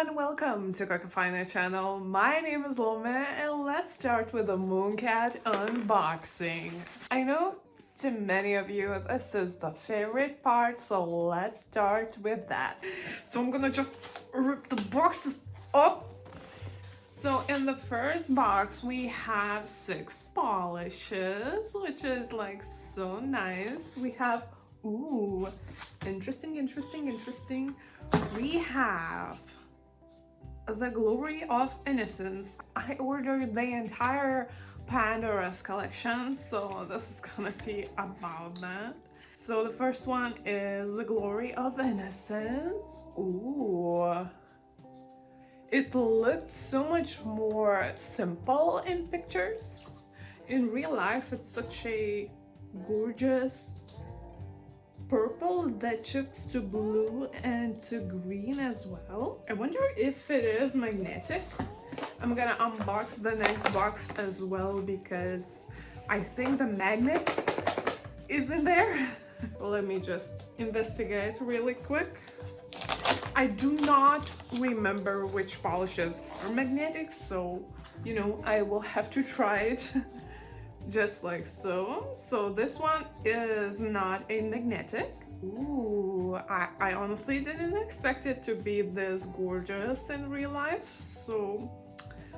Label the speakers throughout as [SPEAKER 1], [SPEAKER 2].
[SPEAKER 1] everyone, welcome to Cockafiner channel. My name is Lome and let's start with the Mooncat unboxing. I know to many of you this is the favorite part, so let's start with that. So I'm gonna just rip the boxes up. So in the first box we have 6 polishes, which is like so nice. We have, ooh, interesting. We have the Glory of Innocence. I ordered the entire Pandora's collection, so this is gonna be about that. So the first one is the Glory of Innocence. Ooh. It looked so much more simple in pictures. In real life, it's such a gorgeous purple that shifts to blue and to green as well. I wonder if it is magnetic. I'm gonna unbox the next box as well because I think the magnet is in there. Let me just investigate really quick. I do not remember which polishes are magnetic, so you know, I will have to try it. Just like so. So this one is not a magnetic. Ooh, I honestly didn't expect it to be this gorgeous in real life, so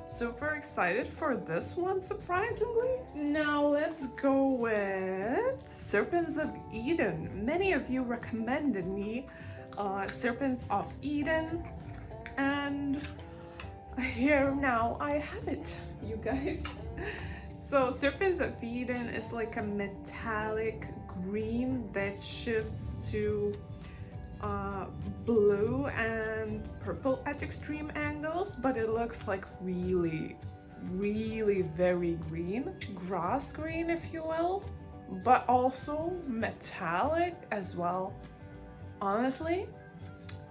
[SPEAKER 1] super excited for this one, surprisingly. Now let's go with Serpents of Eden. Many of you recommended me Serpents of Eden, and here now I have it, you guys. So Serpents of Eden is like a metallic green that shifts to blue and purple at extreme angles, but it looks like really very green, grass green if you will, but also metallic as well. Honestly,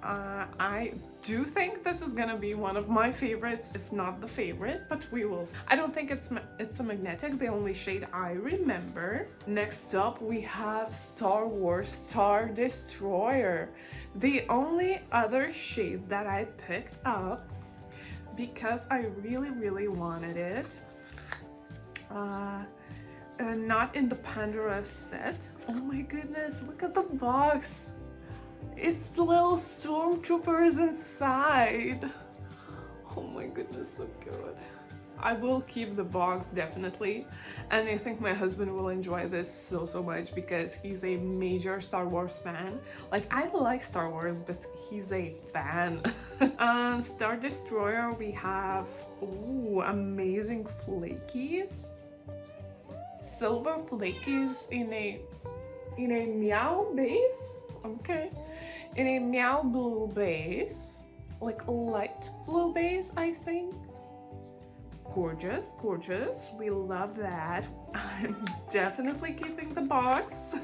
[SPEAKER 1] I do think this is gonna be one of my favorites, if not the favorite, but we will see. I don't think it's a magnetic, the only shade I remember. Next up we have Star Wars Star Destroyer, the only other shade that I picked up because I really wanted it. Not in the Pandora set. Oh my goodness, look at the box. It's the little stormtroopers inside. Oh my goodness, so good. I will keep the box definitely, and I think my husband will enjoy this so much because he's a major Star Wars fan. Like, I like Star Wars, but he's a fan. On Star Destroyer we have, ooh, amazing flakies. Silver flakies in a meow base. Okay. In a meow blue base, like a light blue base, I think. Gorgeous. We love that. I'm definitely keeping the box.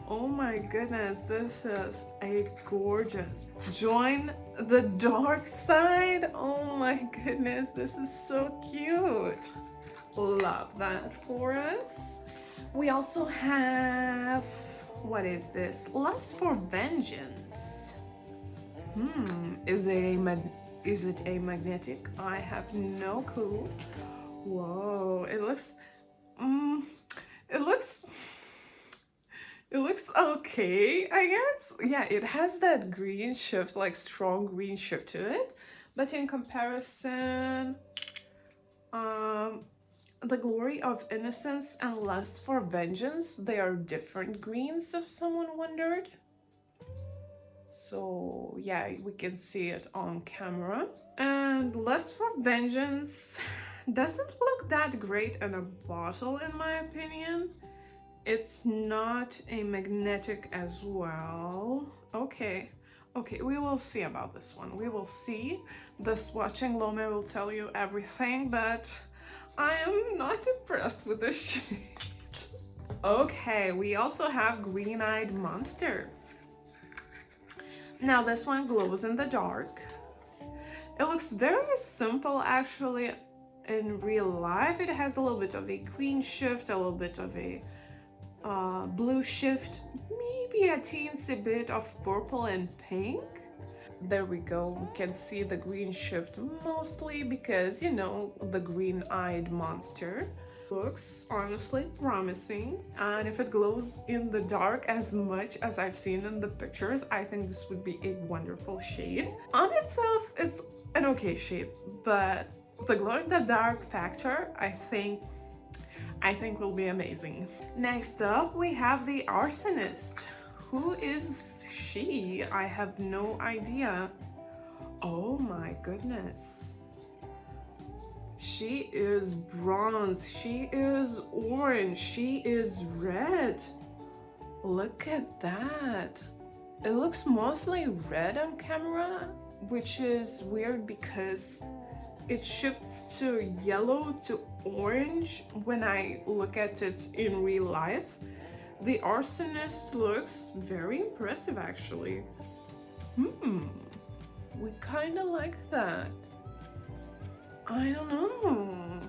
[SPEAKER 1] Oh my goodness, this is a gorgeous. Join the dark side. Oh my goodness, this is so cute. Love that for us. We also have, what is this? Lust for Vengeance. Is it a magnetic? I have no clue. Whoa, it looks okay, I guess. Yeah, it has that green shift, like strong green shift to it, but in comparison, the Glory of Innocence and Lust for Vengeance, they are different greens, if someone wondered. So yeah, we can see it on camera. And Lust for Vengeance doesn't look that great in a bottle, in my opinion. It's not a magnetic as well. Okay, we will see about this one. We will see. The swatching Lome will tell you everything, but I am not impressed with this shade. Okay, we also have Green-Eyed Monster. Now this one glows in the dark. It looks very simple actually in real life. It has a little bit of a green shift, a little bit of a blue shift, maybe a teensy bit of purple and pink. there we go. We can see the green shift mostly because, you know, the green-eyed monster. Looks honestly promising, and if it glows in the dark as much as I've seen in the pictures, I think this would be a wonderful shade. On itself, it's an okay shade, but the glow in the dark factor, I think will be amazing. Next up, we have the arsonist. Who is she? I have no idea. Oh my goodness. She is bronze, she is orange, she is red. Look at that. It looks mostly red on camera, which is weird because it shifts to yellow to orange when I look at it in real life. The arsonist looks very impressive actually. We kind of like that. I don't know.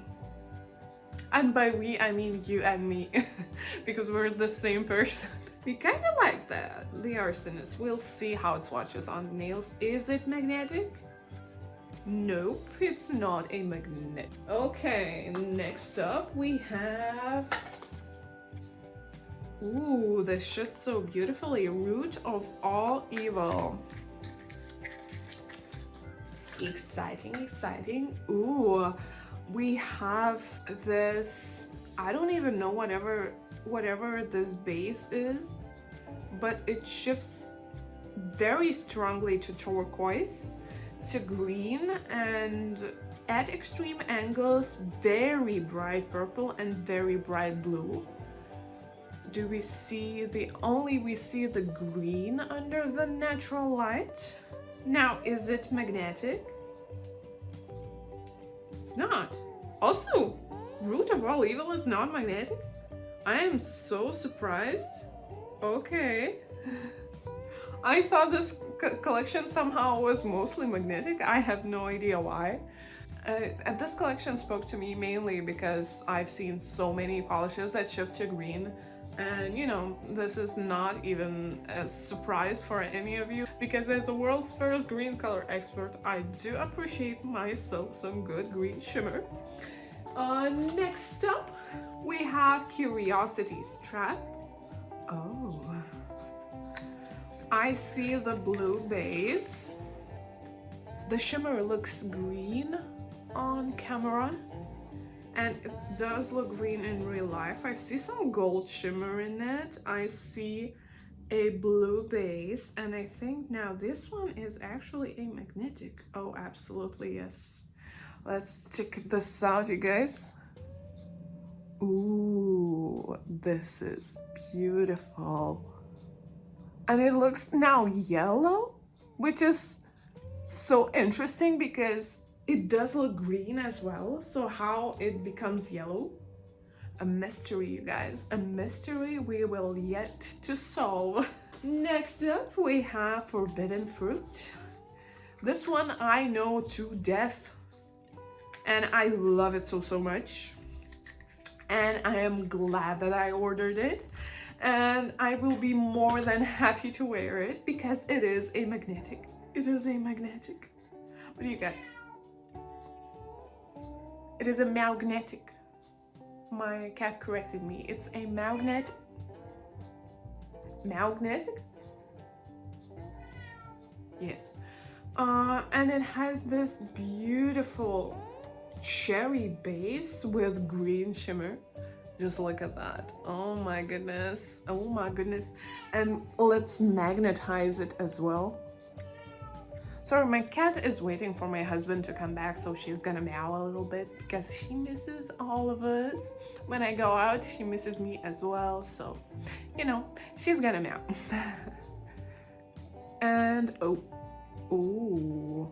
[SPEAKER 1] And by we, I mean you and me, because we're the same person. We kind of like that. The arsonist. We'll see how it swatches on the nails. Is it magnetic? Nope, it's not a magnet. Okay, next up we have... Ooh, this shit so beautifully. Root of all evil. Exciting, exciting. Ooh, we have this, I don't even know whatever this base is, but it shifts very strongly to turquoise, to green, and at extreme angles very bright purple and very bright blue. Do we see we see the green under the natural light? Now, is it magnetic? It's not. Also, root of all evil is not magnetic? I am so surprised. Okay. I thought this collection somehow was mostly magnetic. I have no idea why. And this collection spoke to me mainly because I've seen so many polishes that shift to green. And you know, this is not even a surprise for any of you, because as the world's first green color expert, I do appreciate myself some good green shimmer. Next up, we have Curiosity's Trap. Oh, I see the blue base. The shimmer looks green on camera. And it does look green in real life. I see some gold shimmer in it. I see a blue base. And I think now this one is actually a magnetic. Oh, absolutely, yes. Let's check this out, you guys. Ooh, this is beautiful. And it looks now yellow, which is so interesting because it does look green as well, so how it becomes yellow? A mystery, you guys. A mystery we will yet to solve. Next up, we have Forbidden Fruit. This one I know to death, and I love it so much. And I am glad that I ordered it, and I will be more than happy to wear it because it is a magnetic. It is a magnetic. What do you guys? It is a magnetic. My cat corrected me. It's a magnet. Magnetic? Yes. And it has this beautiful cherry base with green shimmer. Just look at that. Oh my goodness. Oh my goodness. And let's magnetize it as well. Sorry, my cat is waiting for my husband to come back, so she's gonna meow a little bit because she misses all of us. When I go out, she misses me as well, so, you know, she's gonna meow. And, oh,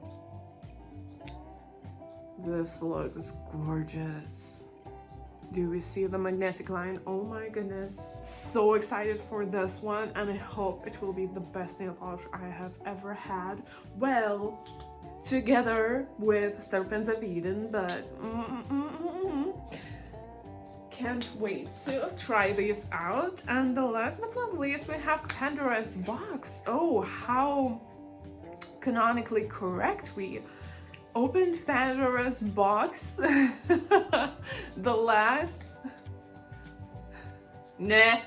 [SPEAKER 1] this looks gorgeous. Do we see the magnetic line? Oh my goodness. So excited for this one, and I hope it will be the best nail polish I have ever had. Well, together with Serpents of Eden, but can't wait to try these out. And the last but not least, we have Pandora's box. Oh, how canonically correct, we opened Pandora's box. The last... Nah.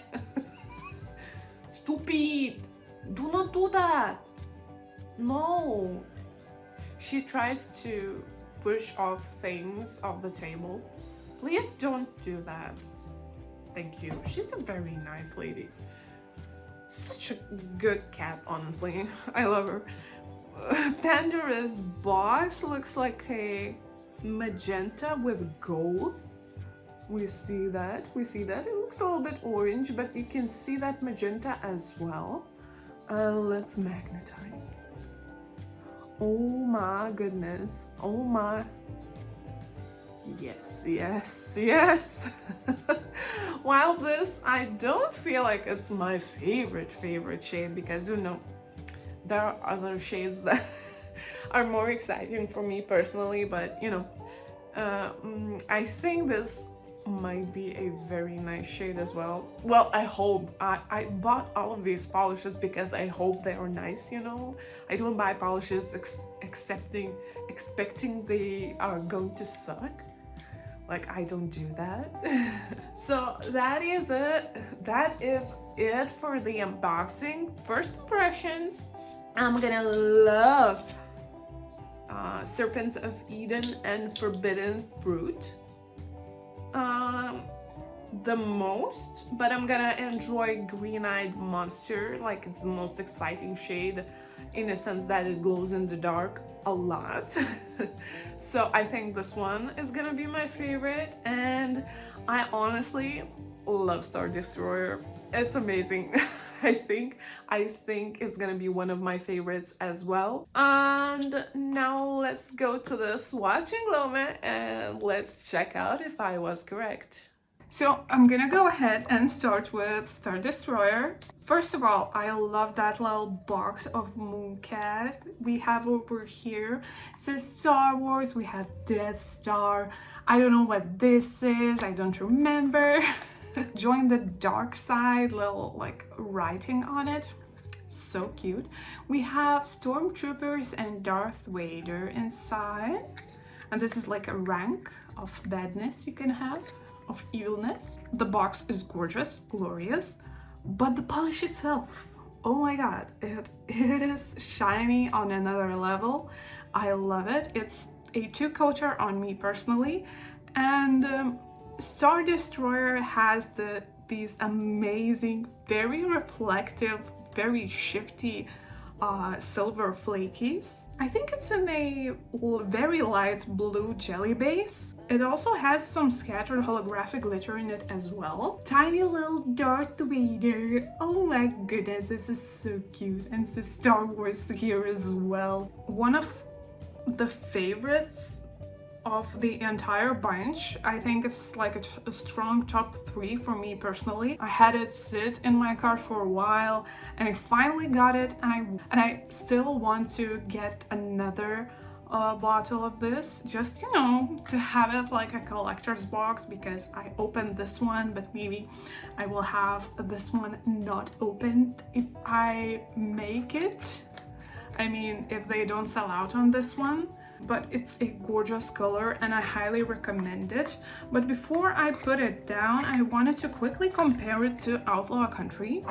[SPEAKER 1] Stupid! Do not do that! No! She tries to push off things off the table. Please don't do that. Thank you. She's a very nice lady. Such a good cat, honestly. I love her. Pandora's box looks like a magenta with gold. We see that. It looks a little bit orange, but you can see that magenta as well. Let's magnetize. Oh my goodness. Oh my. Yes, yes, yes. While this, I don't feel like it's my favorite shade, because you know, there are other shades that are more exciting for me personally, but you know, I think this might be a very nice shade as well. Well, I hope. I bought all of these polishes because I hope they are nice, you know. I don't buy polishes expecting they are going to suck. Like, I don't do that. So that is it for the unboxing. First impressions, I'm gonna love Serpents of Eden and Forbidden Fruit the most, but I'm gonna enjoy Green-Eyed Monster, like it's the most exciting shade in a sense that it glows in the dark a lot. So I think this one is gonna be my favorite, and I honestly love Star Destroyer. It's amazing. I think it's gonna be one of my favorites as well. And now let's go to the swatching moment and let's check out if I was correct. So I'm gonna go ahead and start with Star Destroyer. First of all, I love that little box of Mooncat we have over here. It says Star Wars, we have Death Star. I don't know what this is, I don't remember. Join the dark side, little like writing on it. So cute. We have Stormtroopers and Darth Vader inside. And this is like a rank of badness you can have, of evilness. The box is gorgeous, glorious, but the polish itself, oh my god, it is shiny on another level. I love it. It's a 2-coater on me personally, and Star Destroyer has these amazing, very reflective, very shifty silver flakies. I think it's in a very light blue jelly base. It also has some scattered holographic glitter in it as well. Tiny little Darth Vader. Oh my goodness, this is so cute. And it's a Star Wars here as well. One of the favorites of the entire bunch. I think it's like a strong top 3 for me personally. I had it sit in my cart for a while and I finally got it, and I still want to get another bottle of this, just, you know, to have it like a collector's box, because I opened this one, but maybe I will have this one not opened if I make it. I mean, if they don't sell out on this one. But it's a gorgeous color and I highly recommend it. But before I put it down, I wanted to quickly compare it to Outlaw Country,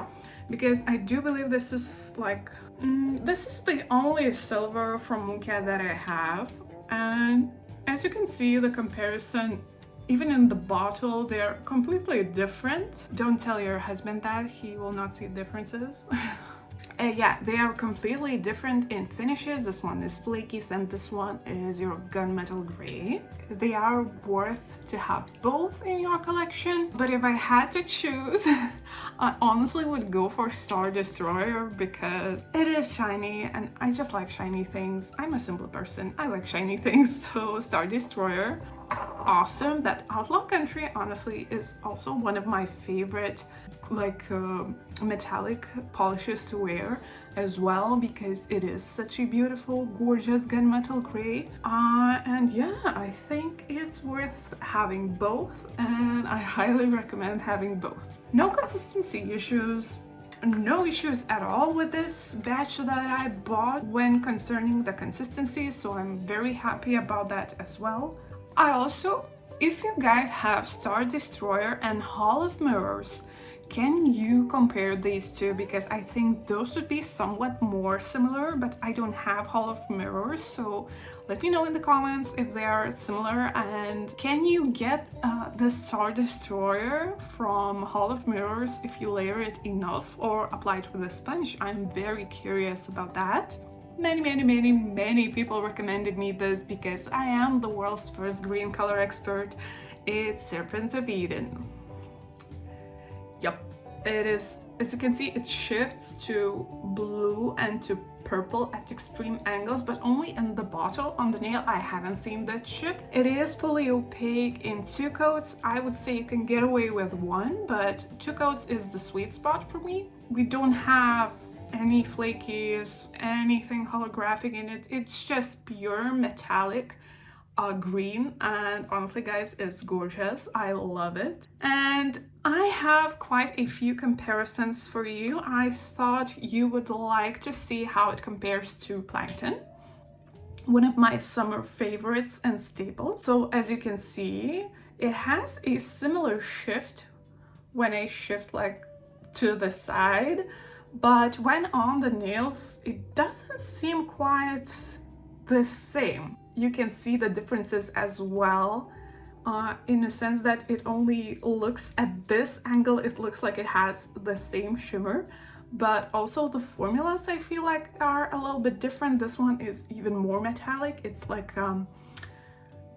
[SPEAKER 1] because I do believe this is like, this is the only silver from Mooncat that I have. And as you can see, the comparison, even in the bottle, they're completely different. Don't tell your husband that, he will not see differences. Yeah, they are completely different in finishes. This one is flaky and this one is your gunmetal gray. They are worth to have both in your collection, but if I had to choose, I honestly would go for Star Destroyer because it is shiny and I just like shiny things. I'm a simple person, I like shiny things, so Star Destroyer. Awesome. That Outlaw Country honestly is also one of my favorite like metallic polishes to wear as well, because it is such a beautiful, gorgeous gunmetal gray. And yeah, I think it's worth having both, and I highly recommend having both. No consistency issues, no issues at all with this batch that I bought when concerning the consistency, so I'm very happy about that as well. I also, if you guys have Star Destroyer and Hall of Mirrors, can you compare these two? Because I think those would be somewhat more similar, but I don't have Hall of Mirrors, so let me know in the comments if they are similar. And can you get the Star Destroyer from Hall of Mirrors if you layer it enough or apply it with a sponge? I'm very curious about that. Many people recommended me this because I am the world's first green color expert. It's Serpents of Eden. Yep, it is. As you can see, it shifts to blue and to purple at extreme angles, but only in the bottle. On the nail, I haven't seen that shift. It is fully opaque in 2 coats. I would say you can get away with 1, but 2 coats is the sweet spot for me. We don't have any flakies, anything holographic in it. It's just pure metallic green, and honestly guys, it's gorgeous. I love it. And I have quite a few comparisons for you. I thought you would like to see how it compares to Plankton, one of my summer favorites and staples. So as you can see, it has a similar shift when I shift like to the side, but when on the nails, it doesn't seem quite the same. You can see the differences as well, in a sense that it only looks at this angle, it looks like it has the same shimmer, but also the formulas I feel like are a little bit different. This one is even more metallic. It's like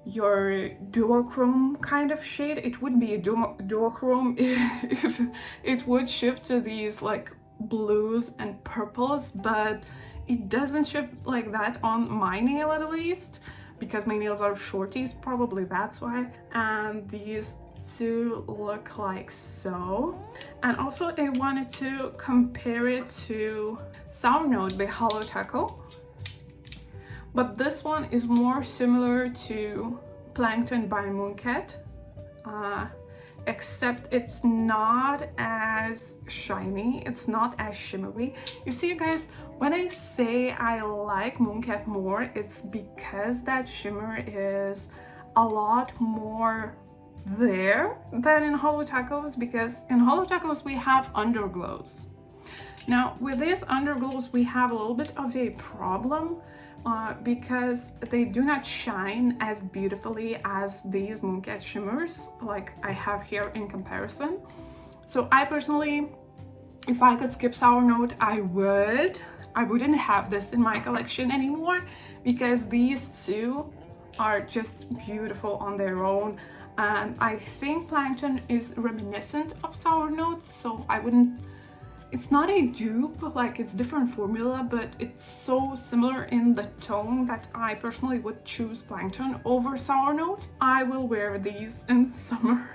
[SPEAKER 1] your duochrome kind of shade. It wouldn't be a duochrome if it would shift to these like blues and purples, but it doesn't shift like that on my nail, at least, because my nails are shorties, probably that's why. And these two look like so. And also I wanted to compare it to Sour Note by Hollow Taco, but this one is more similar to Plankton by Mooncat, except it's not as shiny, it's not as shimmery. You see, you guys, when I say I like Mooncat more, it's because that shimmer is a lot more there than in Hollow Tacos, because in Hollow Tacos we have underglows. Now with these underglows we have a little bit of a problem, because they do not shine as beautifully as these Mooncat shimmers like I have here in comparison. So I personally, if I could skip Sour Note, I would. I wouldn't have this in my collection anymore, because these two are just beautiful on their own. And I think Plankton is reminiscent of Sour Note, so I wouldn't, it's not a dupe, like it's different formula, but it's so similar in the tone that I personally would choose Plankton over Sour Note. I will wear these in summer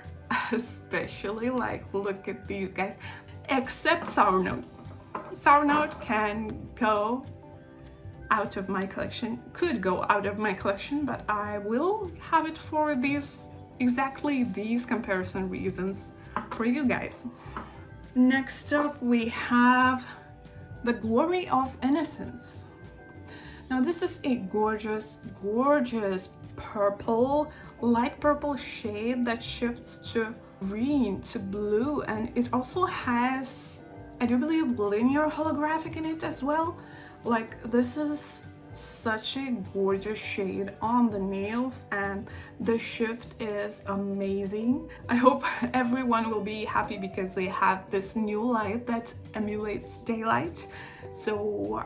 [SPEAKER 1] especially, like look at these guys, except Sour Note. Sour Note can go out of my collection, could go out of my collection, but I will have it for these, exactly these comparison reasons for you guys. Next up we have The Glory of Innocence. Now this is a gorgeous purple, light purple shade that shifts to green to blue, and it also has, I do believe, linear holographic in it as well. Like this is such a gorgeous shade on the nails, and the shift is amazing. I hope everyone will be happy because they have this new light that emulates daylight, so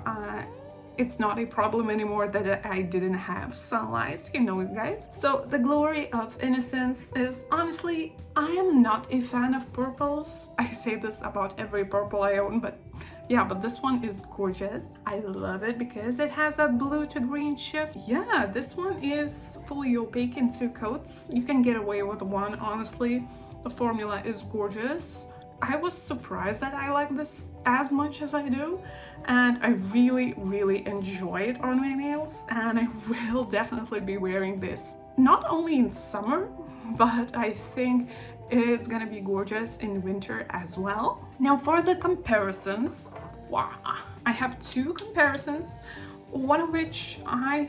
[SPEAKER 1] it's not a problem anymore that I didn't have sunlight, you know, guys. So The Glory of Innocence is, honestly, I am not a fan of purples. I say this about every purple I own, but yeah, but this one is gorgeous. I love it because it has that blue to green shift. Yeah, this one is fully opaque in 2 coats. You can get away with 1, honestly. The formula is gorgeous. I was surprised that I like this as much as I do, and I really enjoy it on my nails, and I will definitely be wearing this not only in summer, but I think It's gonna be gorgeous in winter as well. Now for the comparisons, wow, I have two comparisons, one of which I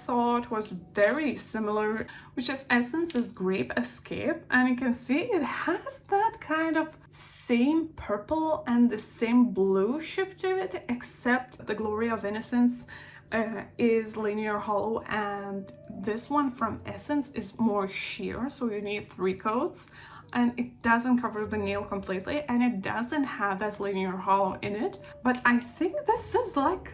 [SPEAKER 1] thought was very similar, which is Essence's Grape Escape, and you can see it has that kind of same purple and the same blue shift to it, except the Glory of Innocence is linear hollow, and this one from Essence is more sheer, so you need 3 coats, and it doesn't cover the nail completely, and it doesn't have that linear hollow in it. But I think this is like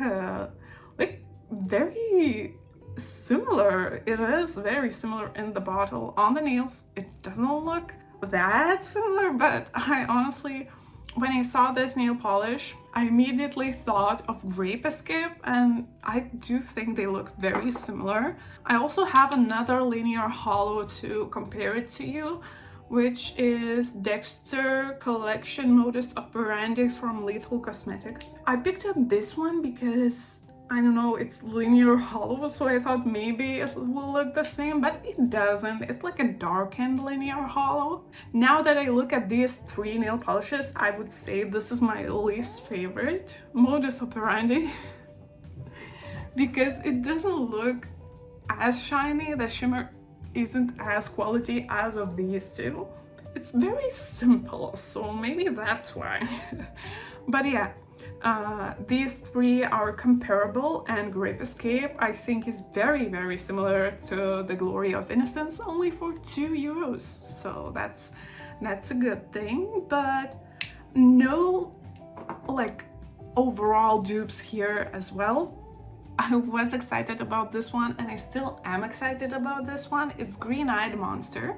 [SPEAKER 1] very similar. It is very similar in the bottle. On the nails, it doesn't look that similar, but I honestly, when I saw this nail polish, I immediately thought of Grape Escape, and I do think they look very similar. I also have another linear hollow to compare it to you, which is Dexter Collection Modus Operandi from Lethal Cosmetics. I picked up this one because, I don't know, it's linear hollow, so I thought maybe it will look the same, but it doesn't. It's like a darkened linear hollow. Now that I look at these 3 nail polishes, I would say this is my least favorite, Modus Operandi, because it doesn't look as shiny. The shimmer isn't as quality as of these two. It's very simple, so maybe that's why. But yeah, these 3 are comparable, and Grape Escape I think is very similar to the Glory of Innocence, only for €2, so that's a good thing. But no like overall dupes here as well. I was excited about this one, and I still am excited about this one. It's Green-Eyed Monster.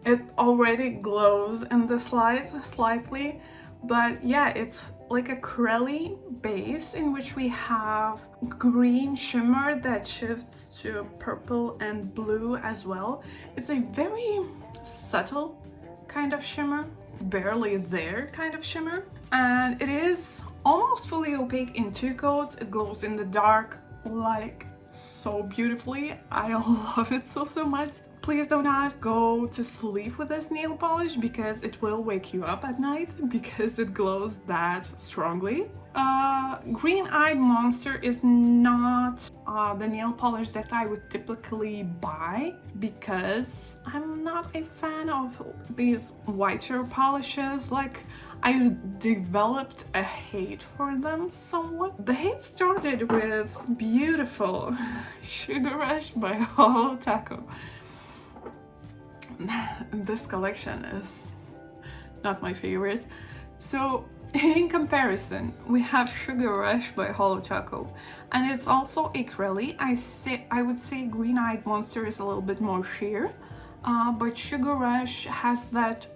[SPEAKER 1] It already glows in the slide slightly, but yeah, it's like a corally base in which we have green shimmer that shifts to purple and blue as well. It's a very subtle kind of shimmer. It's barely there kind of shimmer, and it is almost fully opaque in 2 coats. It glows in the dark like so beautifully. I love it so much. Please do not go to sleep with this nail polish because it will wake you up at night because it glows that strongly. Green-Eyed Monster is not the nail polish that I would typically buy because I'm not a fan of these whiter polishes. Like, I developed a hate for them somewhat. The hate started with beautiful Sugar Rush by Hollow Taco. This collection is not my favorite. So in comparison, we have Sugar Rush by Hollow Taco, and it's also acrylic. I would say Green-Eyed Monster is a little bit more sheer, but Sugar Rush has that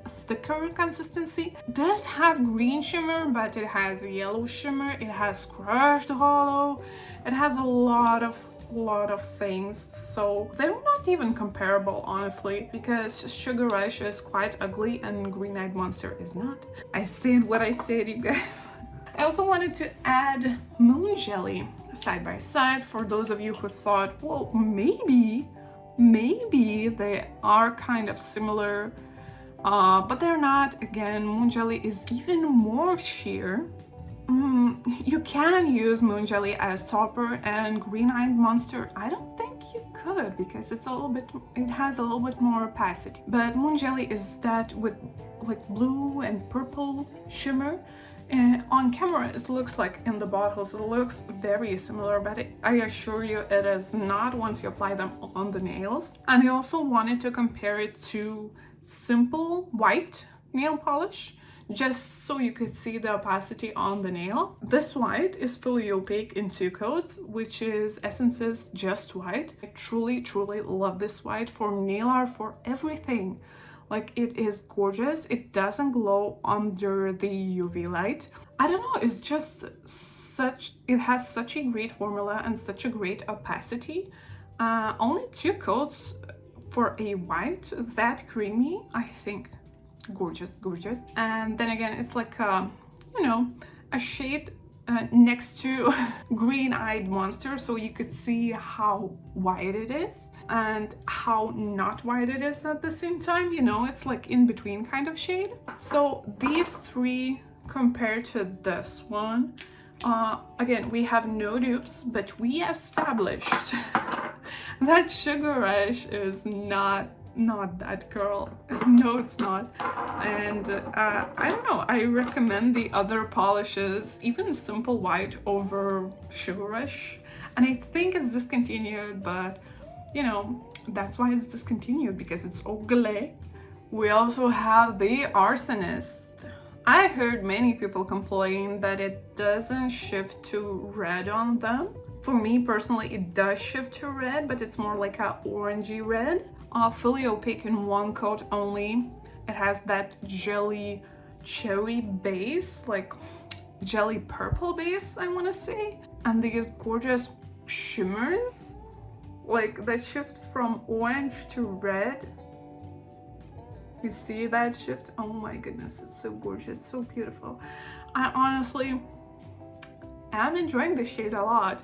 [SPEAKER 1] thicker consistency. It does have green shimmer, but it has yellow shimmer, it has crushed hollow, it has a lot of things, so they're not even comparable honestly, because Sugar Rush is quite ugly and Green-Eyed Monster is not. I said what I said, you guys. I also wanted to add Moon Jelly side by side for those of you who thought, well, maybe they are kind of similar, but they're not. Again, Moon Jelly is even more sheer. You can use Moon Jelly as topper, and Green-Eyed Monster I don't think you could because it has a little bit more opacity. But Moon Jelly is that with like blue and purple shimmer. On camera it looks like in the bottles it looks very similar, but I assure you it is not once you apply them on the nails. And I also wanted to compare it to Simple White nail polish, just so you could see the opacity on the nail. This white is fully opaque in 2 coats, which is Essence's Just White. I truly love this white for nail art, for everything. Like, it is gorgeous. It doesn't glow under the UV light. I don't know, it's just it has such a great formula and such a great opacity. Only 2 coats for a white that creamy, I think. Gorgeous. And then again, it's like a shade next to green-eyed monster, so you could see how white it is and how not white it is at the same time, you know, it's like in between kind of shade. So these three compared to this one, again, we have no dupes, but we established that Sugar Rush is not that girl. No, it's not. And I don't know, I recommend the other polishes, even Simple White over Sugar Rush. And I think it's discontinued, but you know, that's why it's discontinued, because it's ugly. We also have the Arsonist. I heard many people complain that it doesn't shift to red on them. For me personally, it does shift to red, but it's more like a orangey red. Fully opaque in one coat only. It has that jelly cherry base, like jelly purple base, I want to say. And these gorgeous shimmers, like that shift from orange to red. You see that shift? Oh my goodness, it's so gorgeous, so beautiful. I honestly am enjoying this shade a lot.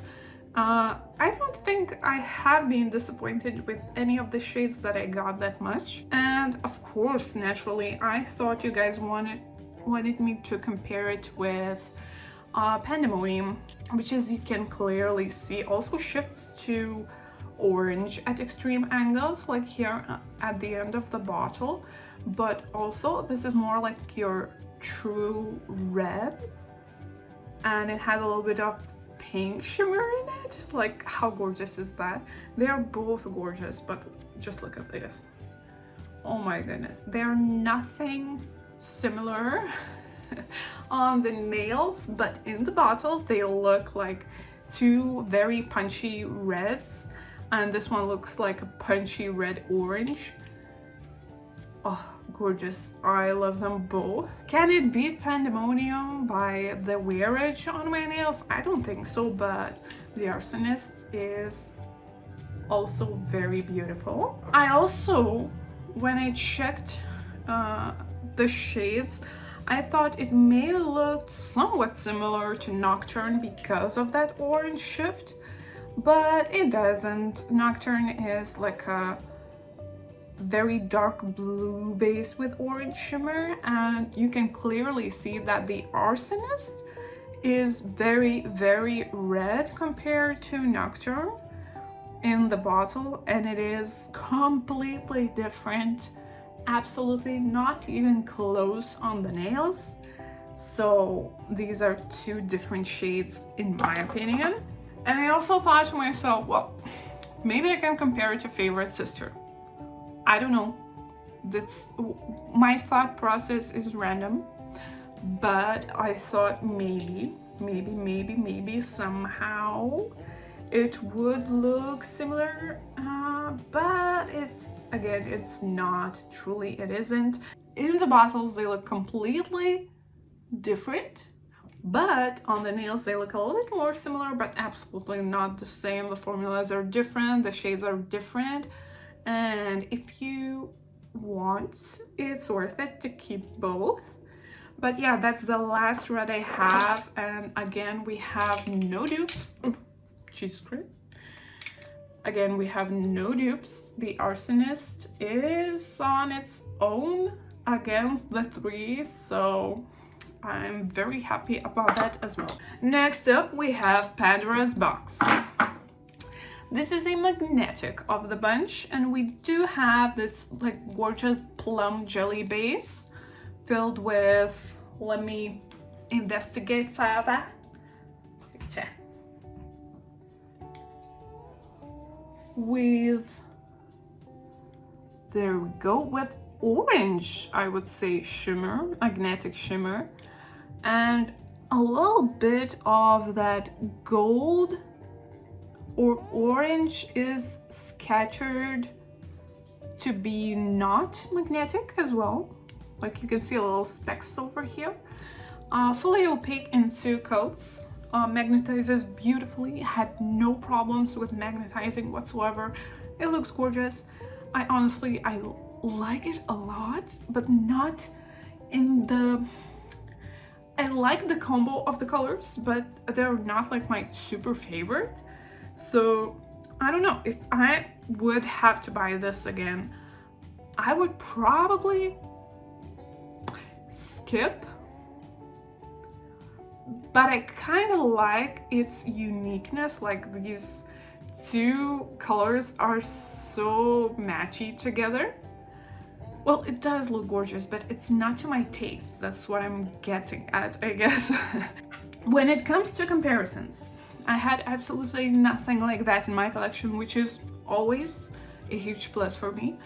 [SPEAKER 1] I don't think I have been disappointed with any of the shades that I got that much. And of course, naturally, I thought you guys wanted me to compare it with Pandemonium, which, as you can clearly see, also shifts to orange at extreme angles, like here at the end of the bottle. But also, this is more like your true red, and it has a little bit of pink shimmer in it. Like, how gorgeous is that? They're both gorgeous, but just look at this. Oh my goodness, they're nothing similar on the nails, but in the bottle they look like two very punchy reds, and this one looks like a punchy red orange. Oh, gorgeous. I love them both. Can it beat Pandemonium by the wearage on my nails? I don't think so, but the Arsonist is also very beautiful. I also, when I checked the shades, I thought it may look somewhat similar to Nocturne because of that orange shift, but it doesn't. Nocturne is like a very dark blue base with orange shimmer, and you can clearly see that the Arsonist is very, very red compared to Nocturne in the bottle, and it is completely different, absolutely not even close on the nails. So these are two different shades in my opinion. And I also thought to myself, well, maybe I can compare it to Favorite Sister. I don't know, my thought process is random, but I thought maybe somehow it would look similar, but it's not, truly it isn't. In the bottles they look completely different, but on the nails they look a little bit more similar, but absolutely not the same. The formulas are different, the shades are different. And if you want, it's worth it to keep both. But yeah, that's the last red I have. And again, we have no dupes. Oh, Jesus Christ. Again, we have no dupes. The Arsonist is on its own against the three, so I'm very happy about that as well. Next up, we have Pandora's Box. This is a magnetic of the bunch, and we do have this like gorgeous plum jelly base filled with, let me investigate further. With, there we go, with orange, I would say, shimmer, magnetic shimmer, and a little bit of that gold or orange is scattered to be not magnetic as well. Like you can see a little specks over here. Fully opaque in 2 coats. Magnetizes beautifully. Had no problems with magnetizing whatsoever. It looks gorgeous. I like it a lot, but not in the I like the combo of the colors, but they're not like my super favorite. So I don't know, if I would have to buy this again, I would probably skip, but I kind of like its uniqueness. Like, these two colors are so matchy together. Well, it does look gorgeous, but it's not to my taste. That's what I'm getting at, I guess. When it comes to comparisons, I had absolutely nothing like that in my collection, which is always a huge plus for me.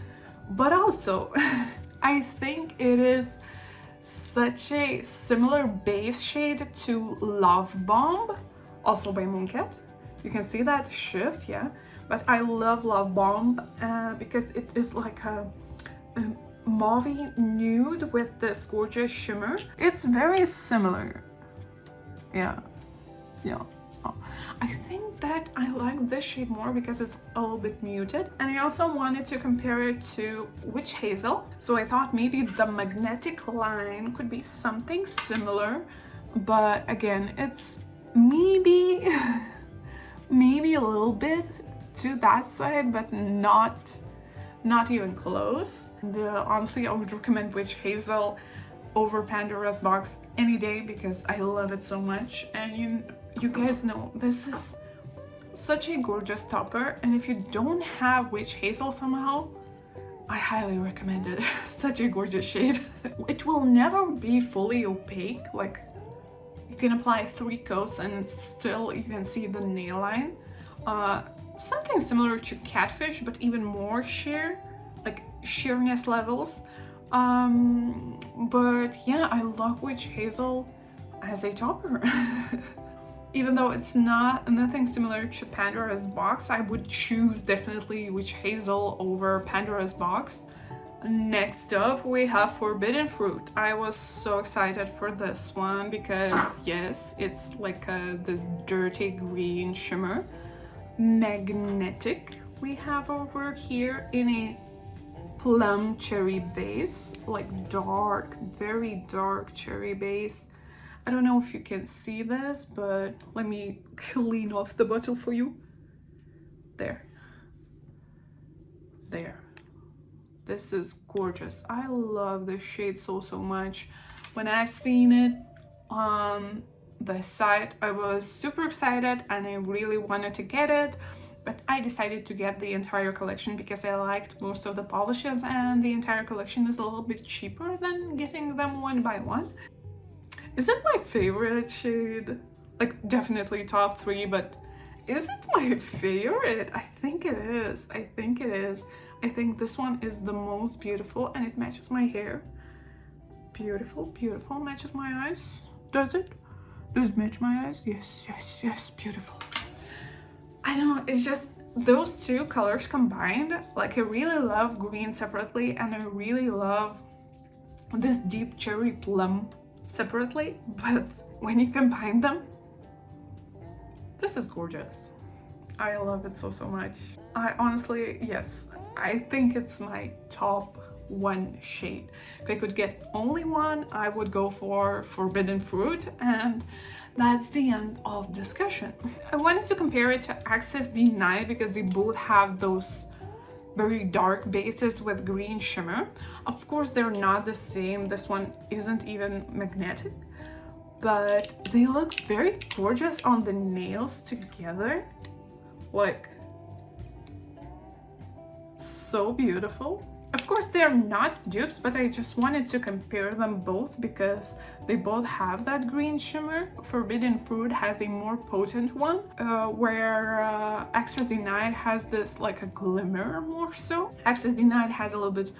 [SPEAKER 1] But also, I think it is such a similar base shade to Love Bomb, also by Mooncat. You can see that shift, yeah. But I love Love Bomb because it is like a mauve nude with this gorgeous shimmer. It's very similar. Yeah. Oh. I think that I like this shade more because it's a little bit muted, and I also wanted to compare it to Witch Hazel, so I thought maybe the magnetic line could be something similar, but again, it's maybe maybe a little bit to that side, but not even close. Honestly, I would recommend Witch Hazel over Pandora's Box any day because I love it so much. And you guys know this is such a gorgeous topper, and if you don't have Witch Hazel somehow, I highly recommend it. Such a gorgeous shade. It will never be fully opaque, like you can apply 3 coats and still you can see the nail line. Something similar to Catfish, but even more sheer, like sheerness levels. But yeah, I love Witch Hazel as a topper. Even though it's nothing similar to Pandora's Box, I would choose definitely Witch Hazel over Pandora's Box. Next up, we have Forbidden Fruit. I was so excited for this one because yes, it's like this dirty green shimmer. Magnetic we have over here in a plum cherry base, like dark, very dark cherry base. I don't know if you can see this, but let me clean off the bottle for you. There. This is gorgeous. I love this shade so much. When I've seen it on the site, I was super excited and I really wanted to get it, but I decided to get the entire collection because I liked most of the polishes, and the entire collection is a little bit cheaper than getting them one by one. Is it my favorite shade? Like, definitely top 3, but is it my favorite? I think it is. I think this one is the most beautiful, and it matches my hair. Beautiful. Matches my eyes. Does it? Does it match my eyes? Yes. Beautiful. I don't know, it's just those two colors combined. Like, I really love green separately, and I really love this deep cherry plum separately, but when you combine them, this is gorgeous. I love it so much. I honestly, yes, I think it's my top 1 shade. If I could get only one, I would go for Forbidden Fruit, and that's the end of discussion. I wanted to compare it to Access Denied because they both have those very dark bases with green shimmer. Of course, they're not the same. This one isn't even magnetic, but they look very gorgeous on the nails together. Like, so beautiful. Of course, they're not dupes, but I just wanted to compare them both because they both have that green shimmer. Forbidden Fruit has a more potent one, where Access Denied has this like a glimmer more so. Access Denied has a little bit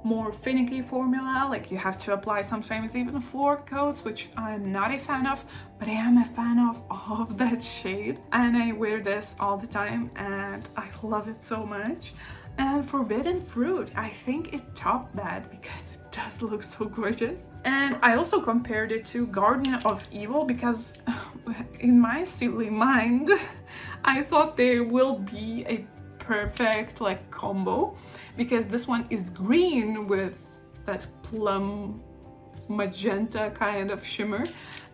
[SPEAKER 1] more finicky formula, like you have to apply sometimes even 4 coats, which I'm not a fan of, but I am a fan of that shade, and I wear this all the time and I love it so much. And Forbidden Fruit, I think it topped that because it does look so gorgeous. And I also compared it to Garden of Evil because in my silly mind, I thought there will be a perfect like combo, because this one is green with that plum magenta kind of shimmer,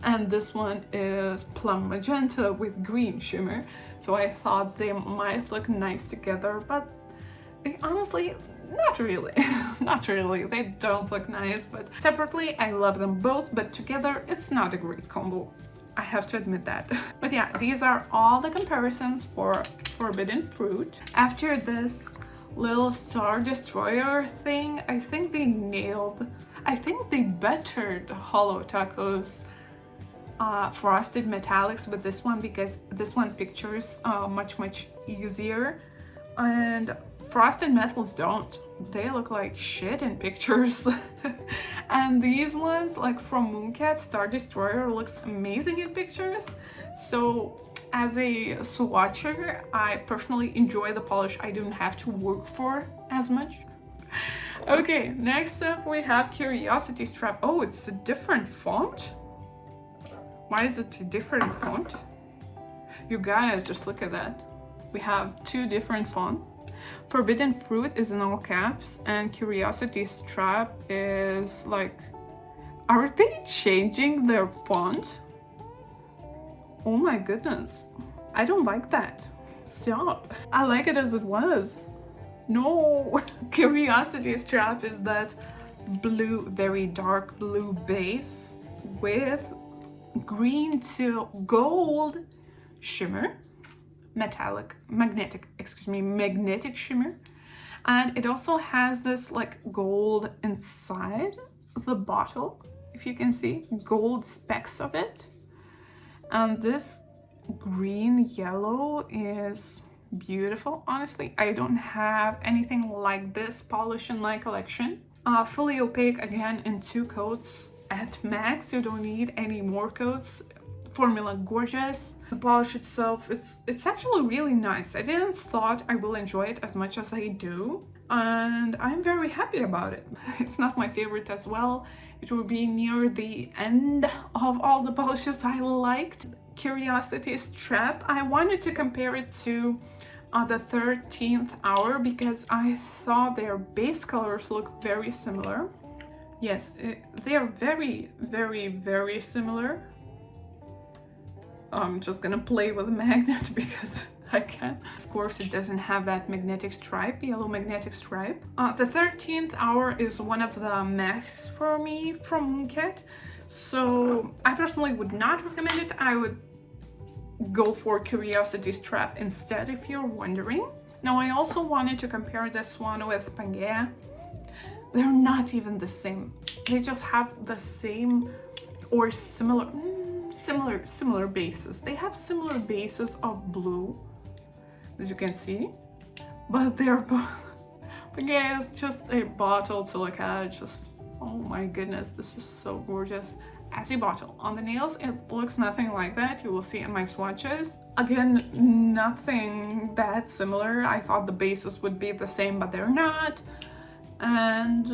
[SPEAKER 1] and this one is plum magenta with green shimmer. So I thought they might look nice together, but honestly, not really. Not really. They don't look nice, but separately I love them both, but together it's not a great combo. I have to admit that. But yeah, these are all the comparisons for Forbidden Fruit. After this little Star Destroyer thing, I think they bettered Hollow Taco's Frosted Metallics with this one, because this one pictures much easier, and Frosted Metals don't. They look like shit in pictures. And these ones, like from Mooncat, Star Destroyer looks amazing in pictures. So as a swatcher, I personally enjoy the polish. I don't have to work for as much. Okay, next up we have Curiosity Strap. Oh, it's a different font? Why is it a different font? You guys, just look at that. We have two different fonts. Forbidden Fruit is in all caps, and Curiosity Strap is like... Are they changing their font? Oh my goodness. I don't like that. Stop. I like it as it was. No. Curiosity Strap is that blue, very dark blue base with green to gold shimmer. Magnetic shimmer. And it also has this like gold inside the bottle, if you can see, gold specks of it. And this green yellow is beautiful. Honestly, I don't have anything like this polish in my collection. Fully opaque, again, in 2 coats at max. You don't need any more coats. Formula gorgeous. The polish itself, it's actually really nice. I didn't thought I will enjoy it as much as I do, and I'm very happy about it. It's not my favorite as well. It will be near the end of all the polishes I liked. Curiosity Strap, I wanted to compare it to the 13th Hour because I thought their base colors look very similar. Yes, they are very similar. I'm just gonna play with the magnet because I can. Of course, it doesn't have that magnetic stripe, yellow magnetic stripe. The 13th Hour is one of the max for me from Mooncat, so I personally would not recommend it. I would go for Curiosity Strap instead, if you're wondering. Now, I also wanted to compare this one with Pandora. They're not even the same. They just have the same or similar bases. They have similar bases of blue, as you can see, but they're both... Again, it's just a bottle to look at. Just, oh my goodness, this is so gorgeous. As a bottle. On the nails, it looks nothing like that. You will see in my swatches. Again, nothing that similar. I thought the bases would be the same, but they're not. And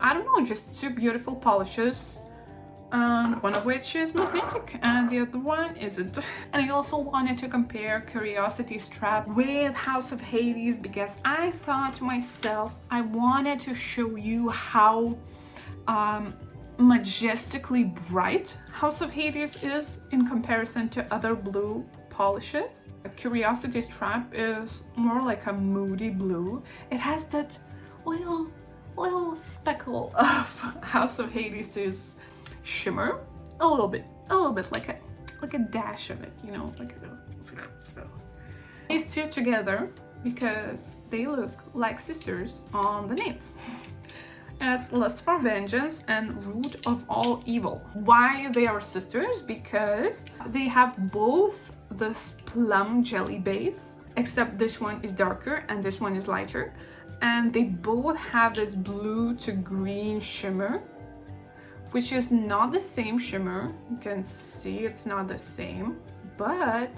[SPEAKER 1] I don't know, just 2 beautiful polishes. And one of which is magnetic and the other one isn't. And I also wanted to compare Curiosity Strap with House of Hades because I thought to myself, I wanted to show you how majestically bright House of Hades is in comparison to other blue polishes. Curiosity Strap is more like a moody blue. It has that little speckle of House of Hades' shimmer, a little bit like a dash of it, you know, like so. These two together because they look like sisters on the nails. As Lust for Vengeance and Root of All Evil. Why they are sisters? Because they have both this plum jelly base, except this one is darker and this one is lighter, and they both have this blue to green shimmer, which is not the same shimmer. You can see it's not the same, but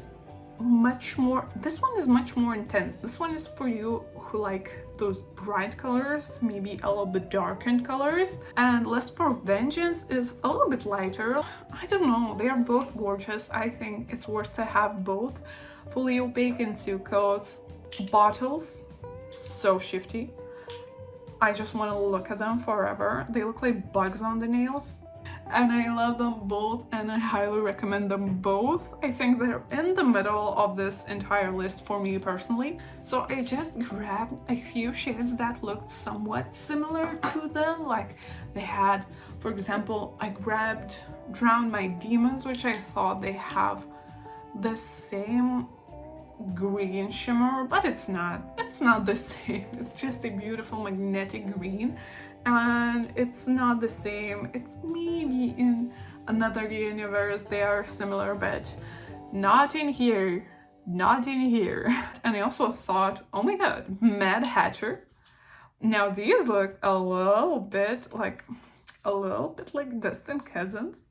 [SPEAKER 1] much more. This one is much more intense. This one is for you who like those bright colors, maybe a little bit darkened colors. And Lust for Vengeance is a little bit lighter. I don't know, they are both gorgeous. I think it's worth to have both. Fully opaque in 2 coats, bottles, so shifty. I just want to look at them forever. They look like bugs on the nails. And I love them both, and I highly recommend them both. I think they're in the middle of this entire list for me personally. So I just grabbed a few shades that looked somewhat similar to them. Like they had, for example, I grabbed Drown My Demons, which I thought they have the same green shimmer, but it's not the same. It's just a beautiful magnetic green, and it's not the same. It's maybe in another universe they are similar, but not in here, not in here. And I also thought, oh my god, Mad Hatter. Now these look a little bit like distant cousins.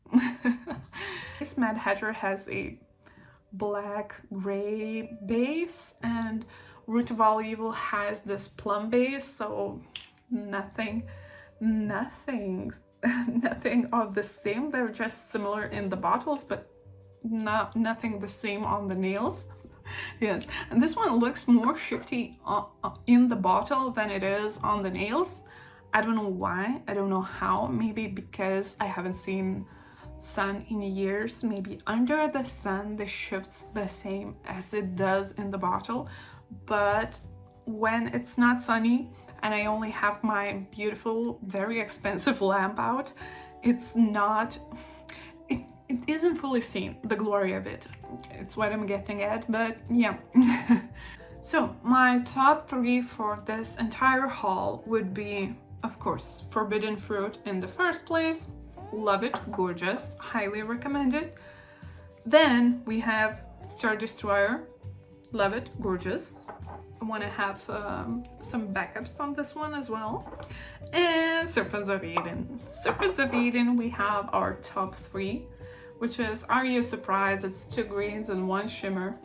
[SPEAKER 1] This Mad Hatter has a black gray base, and Root of All Evil has this plum base, so nothing of the same. They're just similar in the bottles, but nothing the same on the nails. Yes, and this one looks more shifty in the bottle than it is on the nails. I don't know why, I don't know how. Maybe because I haven't seen sun in years. Maybe under the sun the shifts the same as it does in the bottle, but when it's not sunny and I only have my beautiful, very expensive lamp out, it isn't fully seen, the glory of it. It's what I'm getting at, but yeah. So my top 3 for this entire haul would be, of course, Forbidden Fruit in the first place. Love it, gorgeous, highly recommend it. Then we have Star Destroyer, love it, gorgeous. I want to have some backups on this one as well. And Serpents of Eden. Serpents of Eden, we have our top 3, which is Are You Surprised? It's 2 greens and 1 shimmer.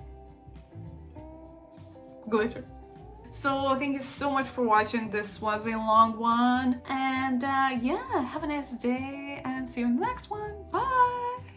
[SPEAKER 1] Glitter. So thank you so much for watching. This was a long one, and yeah, have a nice day and see you in the next one. Bye.